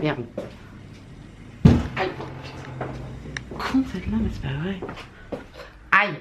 merde. Aïe. Con celle-là, mais c'est pas vrai. Aïe.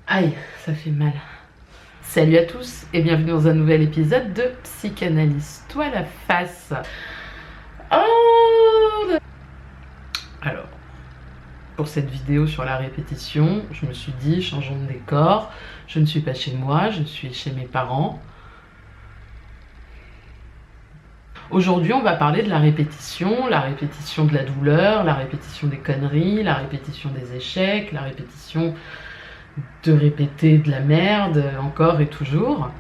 Aïe, ça fait mal. Salut à tous et bienvenue dans un nouvel épisode de Psychanalyse-toi la face. Oh, alors, pour cette vidéo sur la répétition, je me suis dit, changeons de décor. Je ne suis pas chez moi, je suis chez mes parents. Aujourd'hui, on va parler de la répétition de la douleur, la répétition des conneries, la répétition des échecs, la répétition de répéter de la merde encore et toujours.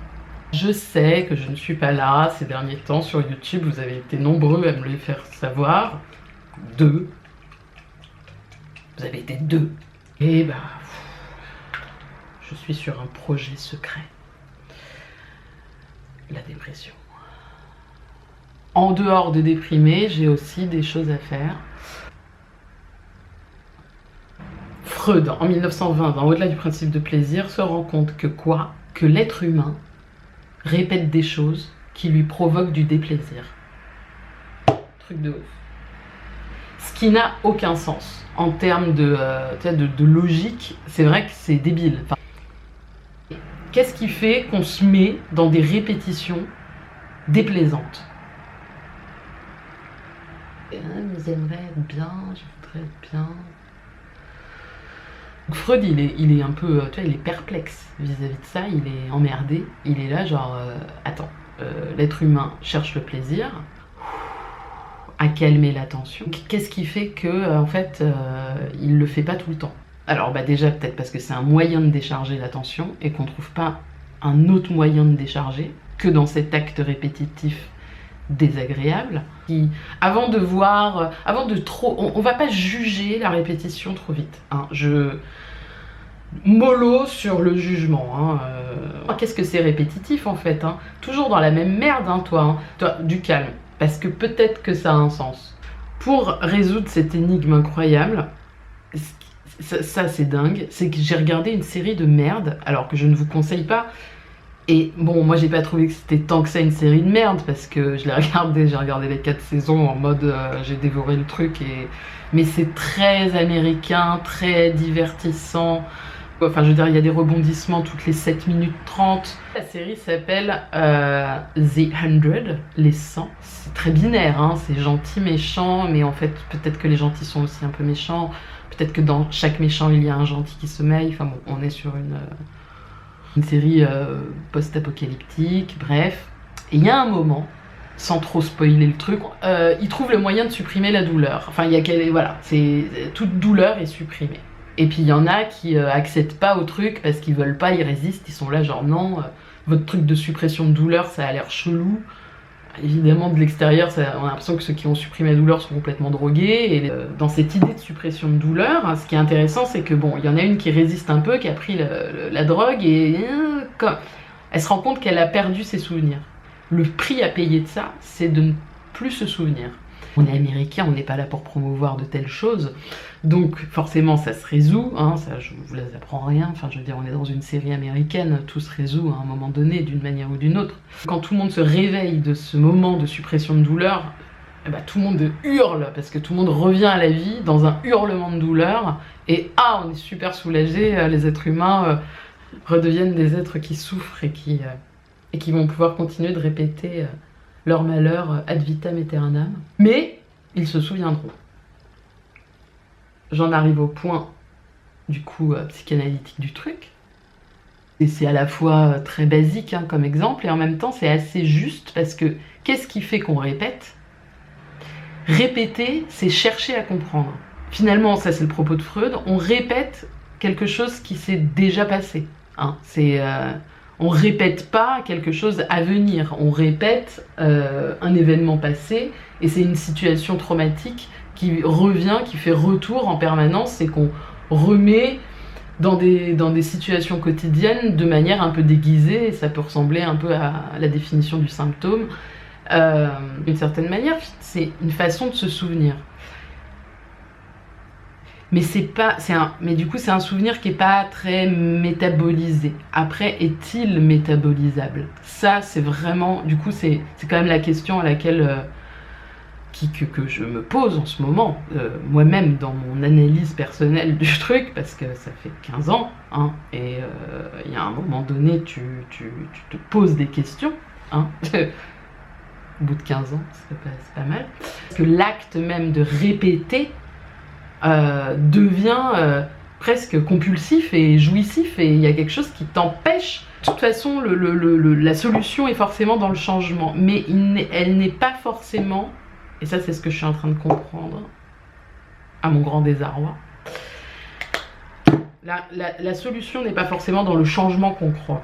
Je sais que je ne suis pas là ces derniers temps sur YouTube, vous avez été nombreux à me le faire savoir. Vous avez été 2. Et bah, je suis sur un projet secret. La dépression. En dehors de déprimer, j'ai aussi des choses à faire. Freud, en 1920, dans Au-delà du principe de plaisir, se rend compte que quoi? Que l'être humain répète des choses qui lui provoquent du déplaisir. Truc de ouf. Ce qui n'a aucun sens. En termes de logique, c'est vrai que c'est débile. Enfin, qu'est-ce qui fait qu'on se met dans des répétitions déplaisantes? J'aimerais être bien, je voudrais être bien. Freud, il est un peu, tu vois, il est perplexe vis-à-vis de ça, il est emmerdé, il est là genre, attends, l'être humain cherche le plaisir, à calmer la tension. Qu'est-ce qui fait que, en fait, il le fait pas tout le temps? Alors, bah déjà, peut-être parce que c'est un moyen de décharger la tension et qu'on trouve pas un autre moyen de décharger que dans cet acte répétitif désagréable. Avant de trop, on va pas juger la répétition trop vite. Hein. Mollo sur le jugement. Hein. Qu'est-ce que c'est répétitif en fait? Hein. Toujours dans la même merde, hein, toi. Hein. Toi, du calme. Parce que peut-être que ça a un sens. Pour résoudre cette énigme incroyable, ça c'est dingue, c'est que j'ai regardé une série de merde, alors que je ne vous conseille pas. Et bon, moi j'ai pas trouvé que c'était tant que ça une série de merde, parce que je l'ai regardé, j'ai regardé les 4 saisons en mode j'ai dévoré le truc, mais c'est très américain, très divertissant. Enfin, je veux dire, il y a des rebondissements toutes les 7 minutes 30. La série s'appelle The 100, les 100. C'est très binaire, hein, c'est gentil, méchant, mais en fait, peut-être que les gentils sont aussi un peu méchants. Peut-être que dans chaque méchant, il y a un gentil qui sommeille. Enfin bon, on est sur une série post-apocalyptique, bref. Et il y a un moment, sans trop spoiler le truc, il trouve le moyen de supprimer la douleur. Enfin, voilà, toute douleur est supprimée. Et puis il y en a qui acceptent pas au truc parce qu'ils veulent pas, ils résistent, ils sont là genre non, votre truc de suppression de douleur, ça a l'air chelou. Évidemment, de l'extérieur, on a l'impression que ceux qui ont supprimé la douleur sont complètement drogués. Et dans cette idée de suppression de douleur, hein, ce qui est intéressant, c'est que bon, il y en a une qui résiste un peu, qui a pris la drogue et elle se rend compte qu'elle a perdu ses souvenirs. Le prix à payer de ça, c'est de ne plus se souvenir. On est américain, on n'est pas là pour promouvoir de telles choses, donc forcément ça se résout, hein, ça je vous apprends rien, enfin je veux dire on est dans une série américaine, tout se résout à un moment donné d'une manière ou d'une autre. Quand tout le monde se réveille de ce moment de suppression de douleur, eh ben, tout le monde hurle, parce que tout le monde revient à la vie dans un hurlement de douleur, et on est super soulagés, les êtres humains redeviennent des êtres qui souffrent et qui vont pouvoir continuer de répéter leur malheur ad vitam aeternam, mais ils se souviendront. J'en arrive au point, du coup, psychanalytique du truc. Et c'est à la fois très basique hein, comme exemple, et en même temps c'est assez juste, parce que qu'est-ce qui fait qu'on répète? Répéter, c'est chercher à comprendre. Finalement, ça c'est le propos de Freud, on répète quelque chose qui s'est déjà passé. Hein. On répète pas quelque chose à venir, on répète un événement passé, et c'est une situation traumatique qui revient, qui fait retour en permanence, et qu'on remet dans des situations quotidiennes de manière un peu déguisée, et ça peut ressembler un peu à la définition du symptôme. D'une certaine manière, c'est une façon de se souvenir. Mais mais du coup c'est un souvenir qui est pas très métabolisé. Après, est-il métabolisable? Ça c'est vraiment, du coup c'est quand même la question à laquelle que je me pose en ce moment, moi-même dans mon analyse personnelle du truc, parce que ça fait 15 ans, hein, et il y a un moment donné tu te poses des questions, hein. Au bout de 15 ans, c'est pas mal. Parce que l'acte même de répéter devient presque compulsif et jouissif, et il y a quelque chose qui t'empêche. De toute façon, la solution est forcément dans le changement, mais elle n'est pas forcément, et ça c'est ce que je suis en train de comprendre, à mon grand désarroi, la solution n'est pas forcément dans le changement qu'on croit,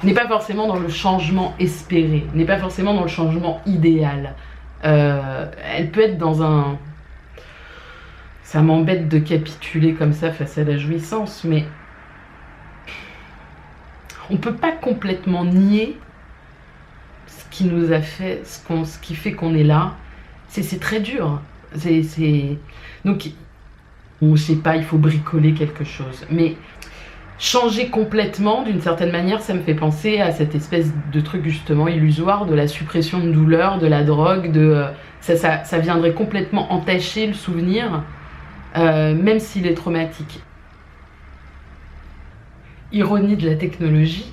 n'est pas forcément dans le changement espéré, n'est pas forcément dans le changement idéal. Elle peut être dans un... Ça m'embête de capituler comme ça face à la jouissance, mais on peut pas complètement nier ce qui nous a fait, ce qui fait qu'on est là. C'est très dur. Donc, je sais pas, il faut bricoler quelque chose. Mais changer complètement, d'une certaine manière, ça me fait penser à cette espèce de truc justement illusoire de la suppression de douleur, de la drogue, ça viendrait complètement entacher le souvenir, même s'il est traumatique. Ironie de la technologie,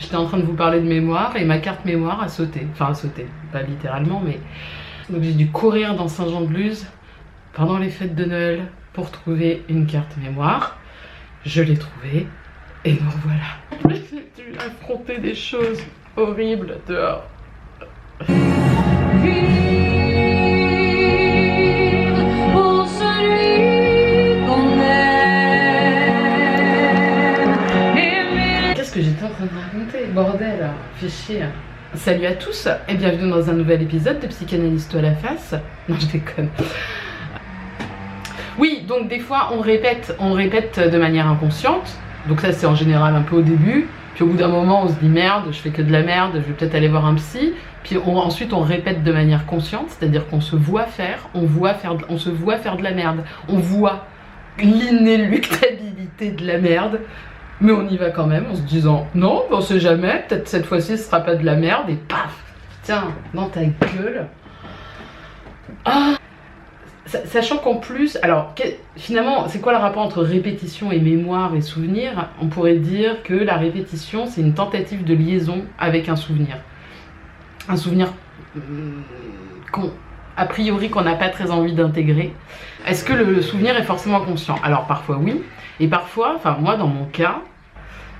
j'étais en train de vous parler de mémoire et ma carte mémoire a sauté. Enfin, a sauté, pas littéralement, mais... Donc j'ai dû courir dans Saint-Jean-de-Luz pendant les fêtes de Noël pour trouver une carte mémoire. Je l'ai trouvée et me revoilà. J'ai dû affronter des choses horribles dehors. Qu'est-ce que j'étais en train de raconter? Bordel, fais chier. Salut à tous et bienvenue dans un nouvel épisode de Psychanalyse toi la face. Non, je déconne. Oui, donc des fois on répète de manière inconsciente. Donc ça c'est en général un peu au début. Puis au bout d'un moment on se dit merde, je fais que de la merde, je vais peut-être aller voir un psy. Puis ensuite on répète de manière consciente, c'est-à-dire qu'on se voit faire, on se voit faire de la merde. On voit l'inéluctabilité de la merde. Mais on y va quand même en se disant non, on sait jamais, peut-être cette fois-ci ce sera pas de la merde, et paf, tiens, dans ta gueule. Ah, sachant qu'en plus, alors finalement, c'est quoi le rapport entre répétition et mémoire et souvenir? On pourrait dire que la répétition, c'est une tentative de liaison avec un souvenir. Un souvenir a priori qu'on n'a pas très envie d'intégrer. Est-ce que le souvenir est forcément conscient? Alors parfois oui, et parfois, enfin moi dans mon cas,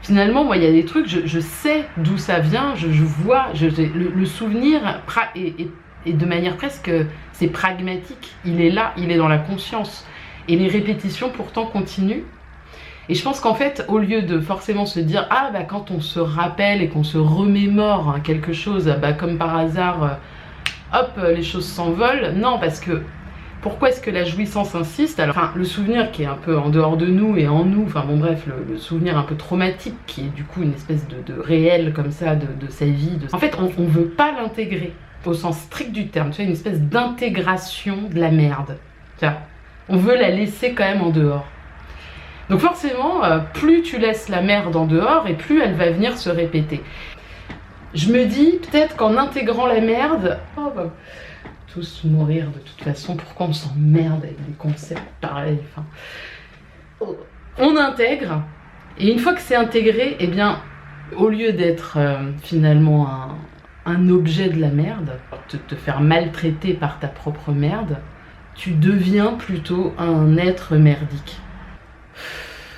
finalement moi il y a des trucs, je sais d'où ça vient, je vois, le souvenir est de manière presque, c'est pragmatique, il est là, il est dans la conscience. Et les répétitions pourtant continuent. Et je pense qu'en fait, au lieu de forcément se dire ah bah quand on se rappelle et qu'on se remémore hein, quelque chose, bah comme par hasard, hop, les choses s'envolent. Non, parce que pourquoi est-ce que la jouissance insiste? Alors, enfin, le souvenir qui est un peu en dehors de nous et en nous, enfin bon bref, le souvenir un peu traumatique qui est du coup une espèce de réel comme ça de sa vie. En fait, on veut pas l'intégrer au sens strict du terme, tu vois, une espèce d'intégration de la merde. Tiens, on veut la laisser quand même en dehors. Donc forcément, plus tu laisses la merde en dehors et plus elle va venir se répéter. Je me dis peut-être qu'en intégrant la merde, on va tous mourir de toute façon, pourquoi on s'emmerde avec des concepts pareils, enfin, on intègre, et une fois que c'est intégré, eh bien, au lieu d'être finalement un objet de la merde, te faire maltraiter par ta propre merde, tu deviens plutôt un être merdique.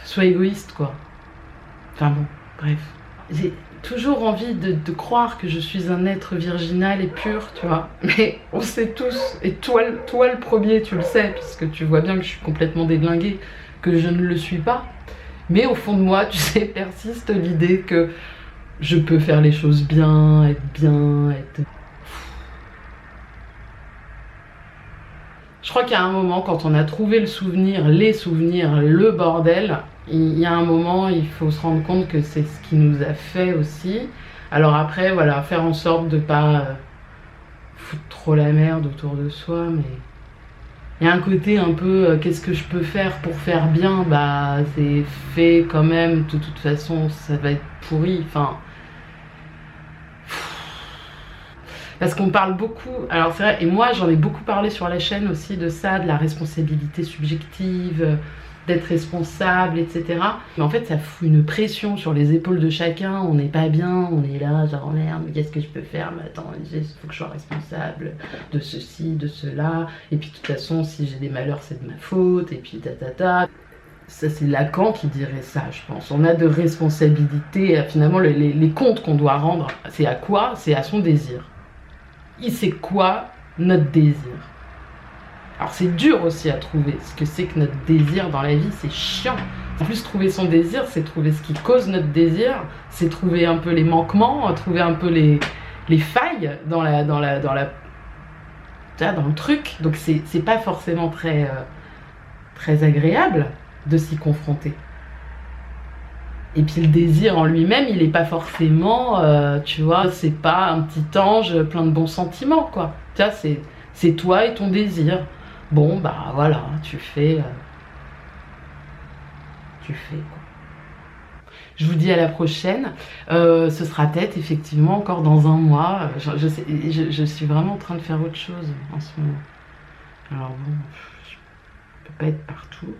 Sois égoïste quoi. Enfin bon, bref. J'ai toujours envie de croire que je suis un être virginal et pur, tu vois. Mais on sait tous, et toi le premier, tu le sais, puisque tu vois bien que je suis complètement déglinguée, que je ne le suis pas. Mais au fond de moi, tu sais, persiste l'idée que je peux faire les choses bien, être... Je crois qu'il y a un moment, quand on a trouvé le souvenir, les souvenirs, le bordel, il y a un moment, il faut se rendre compte que c'est ce qui nous a fait aussi. Alors après, voilà, faire en sorte de pas foutre trop la merde autour de soi, mais Il y a un côté un peu qu'est-ce que je peux faire pour faire bien, bah c'est fait quand même, de toute façon ça va être pourri, enfin. Parce qu'on parle beaucoup, alors c'est vrai, et moi j'en ai beaucoup parlé sur la chaîne aussi de ça, de la responsabilité subjective, d'être responsable, etc. Mais en fait ça fout une pression sur les épaules de chacun, on n'est pas bien, on est là, genre merde, mais qu'est-ce que je peux faire, mais attends, il faut que je sois responsable de ceci, de cela, et puis de toute façon si j'ai des malheurs c'est de ma faute, et puis ta. Ça c'est Lacan qui dirait ça, je pense. On a de responsabilités, finalement les comptes qu'on doit rendre, c'est à quoi? C'est à son désir. C'est quoi notre désir? Alors c'est dur aussi à trouver, ce que c'est que notre désir dans la vie, c'est chiant. En plus, trouver son désir, c'est trouver ce qui cause notre désir, c'est trouver un peu les manquements, trouver un peu les failles dans le truc. Donc c'est pas forcément très agréable de s'y confronter. Et puis le désir en lui-même, il n'est pas forcément, tu vois, c'est pas un petit ange plein de bons sentiments, quoi. Tu vois, c'est toi et ton désir. Bon, bah voilà, tu fais, quoi. Je vous dis à la prochaine. Ce sera peut-être effectivement encore dans un mois. Je suis vraiment en train de faire autre chose en ce moment. Alors bon, je peux pas être partout.